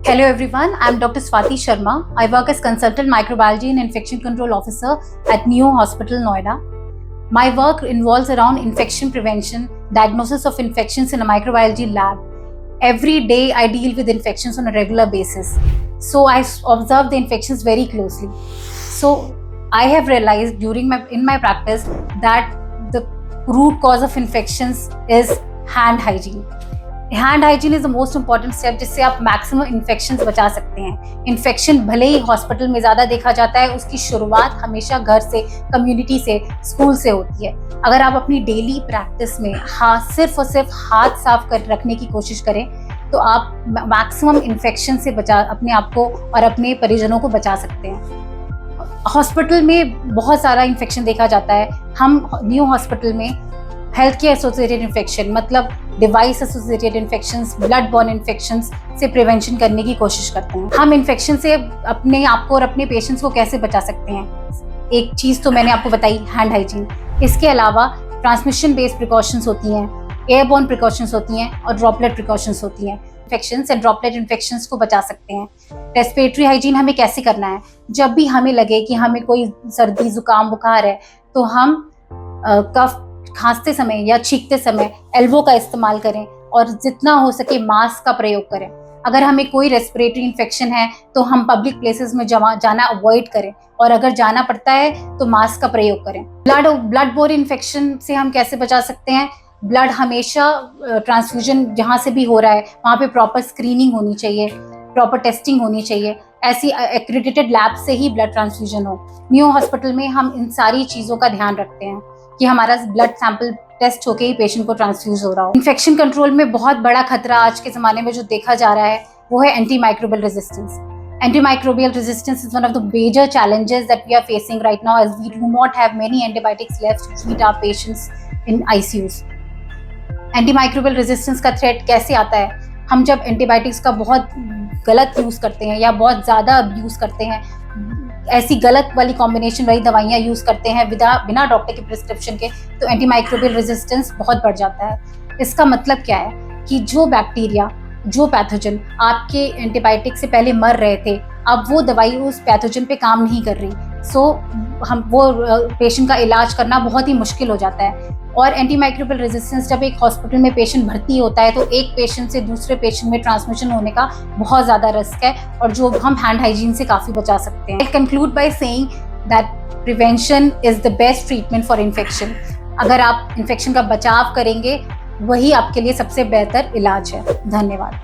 Hello everyone, I am Dr. Swati Sharma. I work as Consultant Microbiology and Infection Control Officer at Neo Hospital, Noida. My work involves around infection prevention, diagnosis of infections in a microbiology lab. Every day I deal with infections on a regular basis. So I observe the infections very closely. So I have realized in my practice that the root cause of infections is hand hygiene. Hand hygiene is the most important step जिससे आप maximum infections बचा सकते हैं। Infection भले ही hospital में ज़्यादा देखा जाता है, उसकी शुरुआत हमेशा घर से, कम्युनिटी से, स्कूल से होती है। अगर आप अपनी डेली प्रैक्टिस में सिर्फ और सिर्फ हाथ साफ कर रखने की कोशिश करें तो आप मैक्सिमम इन्फेक्शन से अपने आप को और अपने परिजनों को बचा सकते हैं। हॉस्पिटल में बहुत सारा इन्फेक्शन देखा जाता है। हम न्यू हॉस्पिटल में हेल्थ केयर एसोसिएटेड इन्फेक्शन मतलब device associated infections, blood born infections से प्रिवेंशन करने की कोशिश करते हैं। हम इन्फेक्शन से अपने आप को और अपने पेशेंट्स को कैसे बचा सकते हैं? एक चीज़ तो मैंने आपको बताई, हैंड हाइजीन। इसके अलावा ट्रांसमिशन बेस्ड प्रिकॉशंस होती हैं, एयरबॉर्न प्रिकॉशंस होती हैं और ड्रॉपलेट प्रिकॉशंस होती हैं। इन्फेक्शंस एंड ड्रॉपलेट इन्फेक्शंस को बचा सकते हैं। रेस्पिरेटरी हाइजीन हमें कैसे करना है? जब भी हमें लगे कि हमें कोई सर्दी, जुकाम, बुखार है तो हम कफ खांसते समय या छींकते समय एल्बो का इस्तेमाल करें और जितना हो सके मास्क का प्रयोग करें। अगर हमें कोई रेस्पिरेटरी इन्फेक्शन है तो हम पब्लिक प्लेसेस में जाना अवॉइड करें और अगर जाना पड़ता है तो मास्क का प्रयोग करें। ब्लड बोर्न इन्फेक्शन से हम कैसे बचा सकते हैं? ब्लड हमेशा ट्रांसफ्यूजन जहाँ से भी हो रहा है वहाँ पे प्रॉपर स्क्रीनिंग होनी चाहिए, प्रॉपर टेस्टिंग होनी चाहिए। ऐसी एक्रेडिटेड लैब से ही ब्लड ट्रांसफ्यूजन हो। न्यू हॉस्पिटल में हम इन सारी चीज़ों का ध्यान रखते हैं कि हमारा ब्लड सैंपल टेस्ट होके ही पेशेंट को ट्रांसफ्यूज हो रहा हो। इन्फेक्शन कंट्रोल में बहुत बड़ा खतरा आज के ज़माने में जो देखा जा रहा है वो है antimicrobial resistance. Antimicrobial resistance is one of the major challenges that we are facing right now as we do not have many antibiotics left to treat our patients in ICUs. Antimicrobial resistance का threat कैसे आता है? हम जब antibiotics का बहुत गलत use करते हैं या बहुत ज़्यादा अब्यूज़ करते हैं, ऐसी गलत वाली कॉम्बिनेशन वाली दवाइयाँ यूज़ करते हैं बिना डॉक्टर के प्रिस्क्रिप्शन के, तो एंटीमाइक्रोबियल रेजिस्टेंस बहुत बढ़ जाता है। इसका मतलब क्या है कि जो बैक्टीरिया, जो पैथोजन आपके एंटीबायोटिक से पहले मर रहे थे, अब वो दवाई उस पैथोजन पे काम नहीं कर रही। सो वो पेशेंट का इलाज करना बहुत ही मुश्किल हो जाता है। और एंटीमाइक्रोबियल रेजिस्टेंस जब एक हॉस्पिटल में पेशेंट भर्ती होता है तो एक पेशेंट से दूसरे पेशेंट में ट्रांसमिशन होने का बहुत ज़्यादा रिस्क है और जो हम हैंड हाइजीन से काफ़ी बचा सकते हैं। I conclude by saying that prevention is the best treatment for infection. अगर आप इन्फेक्शन का बचाव करेंगे वही आपके लिए सबसे बेहतर इलाज है। धन्यवाद।